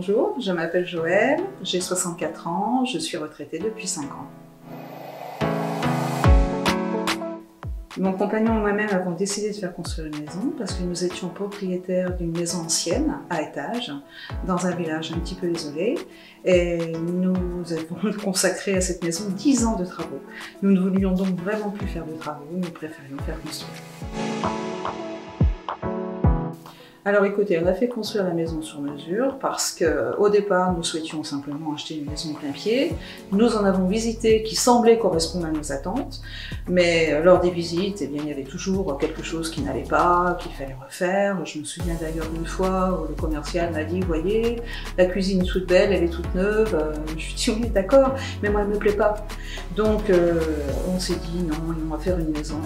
bonjour, je m'appelle Joëlle, j'ai 64 ans, je suis retraitée depuis 5 ans. Mon compagnon et moi-même avons décidé de faire construire une maison parce que nous étions propriétaires d'une maison ancienne, à étage, dans un village un petit peu isolé. Et nous avons consacré à cette maison 10 ans de travaux. Nous ne voulions donc vraiment plus faire de travaux, nous préférions faire construire. Alors écoutez, on a fait construire la maison sur mesure parce qu'au départ, nous souhaitions simplement acheter une maison plein pied. Nous en avons visité qui semblait correspondre à nos attentes, mais lors des visites, eh bien, il y avait toujours quelque chose qui n'allait pas, qu'il fallait refaire. Je me souviens d'ailleurs d'une fois où le commercial m'a dit « Voyez, la cuisine est toute belle, elle est toute neuve. » Je lui ai dit « Oui, d'accord, mais moi, elle ne me plaît pas. » Donc on s'est dit « Non, on va faire une maison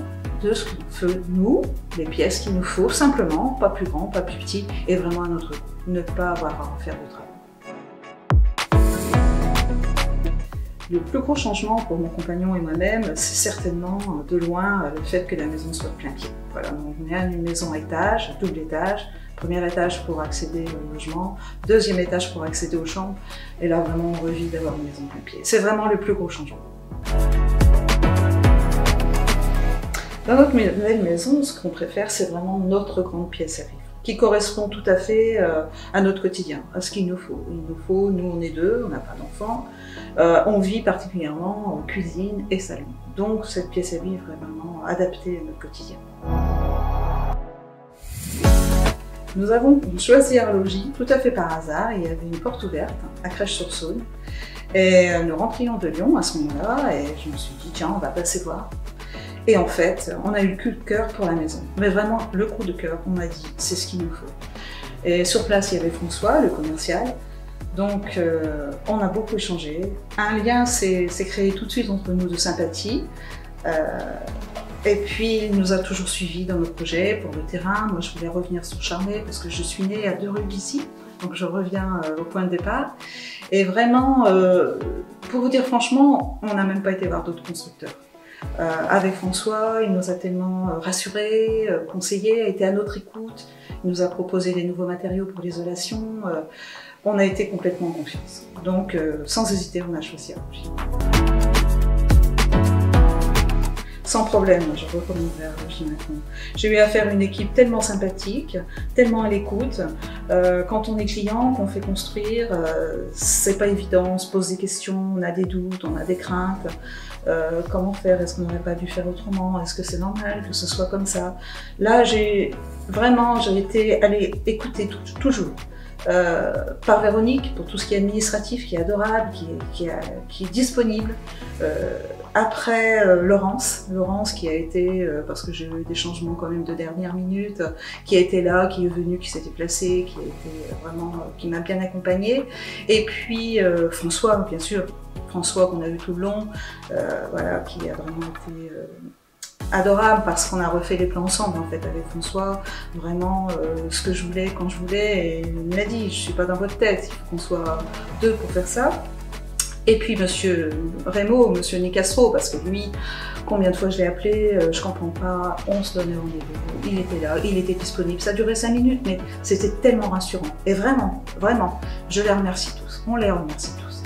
de ce qu'on fait, nous, les pièces qu'il nous faut, simplement, pas plus grand, pas plus petit, et vraiment à notre goût, ne pas avoir à en faire de travail. Le plus gros changement pour mon compagnon et moi-même, c'est certainement de loin le fait que la maison soit de plein pied. Voilà, on est à une maison à étage, double étage, premier étage pour accéder au logement, deuxième étage pour accéder aux chambres, et là vraiment on revit d'avoir une maison de plein pied. C'est vraiment le plus gros changement. Dans notre nouvelle maison, ce qu'on préfère, c'est vraiment notre grande pièce à vivre, qui correspond tout à fait à notre quotidien, à ce qu'il nous faut. Il nous faut, nous on est deux, on n'a pas d'enfants, on vit particulièrement en cuisine et salon. Donc cette pièce à vivre est vraiment adaptée à notre quotidien. Nous avons choisi un logis tout à fait par hasard, il y avait une porte ouverte à Crèche-sur-Saône. Et nous rentrions de Lyon à ce moment-là et je me suis dit tiens on va passer voir. Et en fait, on a eu le coup de cœur pour la maison. Mais vraiment, le coup de cœur, on m'a dit, c'est ce qu'il nous faut. Et sur place, il y avait François, le commercial. Donc, on a beaucoup échangé. Un lien s'est créé tout de suite entre nous de sympathie. Et puis, il nous a toujours suivis dans nos projets pour le terrain. Moi, je voulais revenir sur Charnay parce que je suis née à 2 rues d'ici. Donc, je reviens au point de départ. Et vraiment, pour vous dire franchement, on n'a même pas été voir d'autres constructeurs. Avec François, il nous a tellement rassurés, conseillés, a été à notre écoute, il nous a proposé des nouveaux matériaux pour l'isolation, on a été complètement en confiance. Donc sans hésiter, on a choisi Arlogy. Sans problème, je recommanderais Arlogy maintenant. J'ai eu affaire à une équipe tellement sympathique, tellement à l'écoute. Quand on est client, qu'on fait construire, c'est pas évident, on se pose des questions, on a des doutes, on a des craintes. Comment faire? Est-ce qu'on n'aurait pas dû faire autrement? Est-ce que c'est normal que ce soit comme ça? Là, j'ai été allée écouter toujours. Par Véronique, pour tout ce qui est administratif, qui est adorable, qui est disponible. Après Laurence qui a été, parce que j'ai eu des changements quand même de dernière minute, qui a été là, qui est venu, qui s'est déplacé, qui a été vraiment, qui m'a bien accompagnée. Et puis François, bien sûr, François qu'on a eu tout le long, voilà, qui a vraiment été adorable parce qu'on a refait les plans ensemble en fait avec François, vraiment ce que je voulais quand je voulais, et il m'a dit je suis pas dans votre tête, il faut qu'on soit deux pour faire ça. Et puis monsieur Rémo, monsieur Nicastro, parce que lui, combien de fois je l'ai appelé, je comprends pas, on se donnait rendez-vous, il était là, il était disponible, ça durait 5 minutes, mais c'était tellement rassurant. Et vraiment, vraiment, je les remercie tous, on les remercie tous.